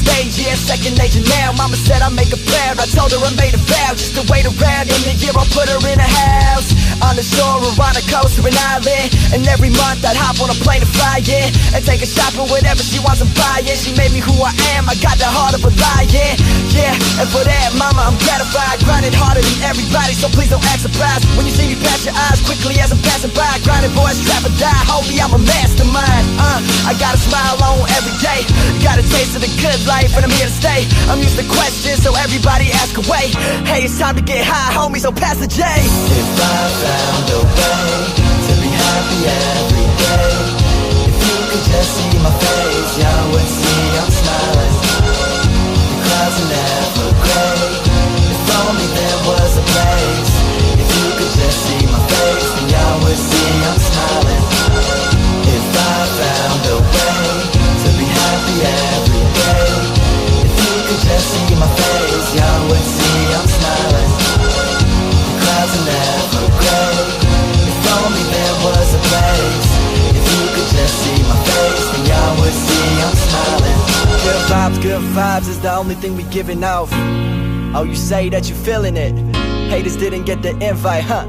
stage, yeah, second nature now. Mama said I make her proud, I told her I made a vow just to wait around. In the year I'll put her in a house on the shore or on a coast or an island. And every month I'd hop on a plane to fly, yeah, and take her shopping, whatever she wants to buy, yeah. She made me who I am, I got the heart of a lion, yeah. And for that, mama, I'm gratified. Grinding harder than everybody, so please don't act surprised when you see me pass your eyes quickly as I'm passing by. Grinding boys, trap or die, homie, I'm a mastermind. I got a smile on every day, got a taste of the good life, and I'm here to stay. I'm used to questions, so everybody ask away. Hey, it's time to get high, homie, so pass the J. If I found a way to be happy every day, if you could just see my face, y'all would see I'm smiling. The clouds are never gray, if only there was a place. If you could just see my face, then y'all would see I'm smiling. If I found a way to be happy every day, if you could just see my face, y'all would see I'm smiling. The clouds are never gray, if only there was a place. If you could just see my face, then y'all would see I'm smiling. Good vibes is the only thing we giving off. Oh, you say that you feeling it. Haters didn't get the invite, huh?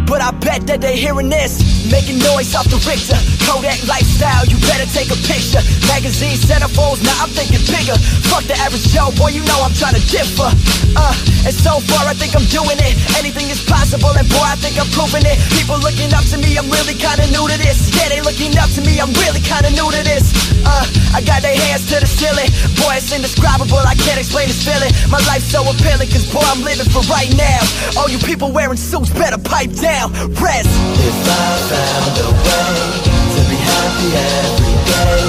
But I bet that they hearing this, making noise off the Richter. Kodak lifestyle, you better take a picture. Magazine centerfolds, now I'm thinking bigger. Fuck the average Joe, boy, you know I'm trying to differ. And so far I think I'm doing it. Anything is possible, and boy, I think I'm proving it. People looking up to me, I'm really kinda new to this. Yeah, they looking up to me, I'm really kinda new to this. I got their hands to the ceiling. Boy, it's indescribable, I can't explain this feeling. My life's so appealing, cause boy, I'm living for right now. All you people wearing suits better pipe down. Rest. If I found a way to be happy every day,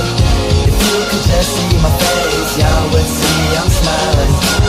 if you could just see my face, y'all would see I'm smiling.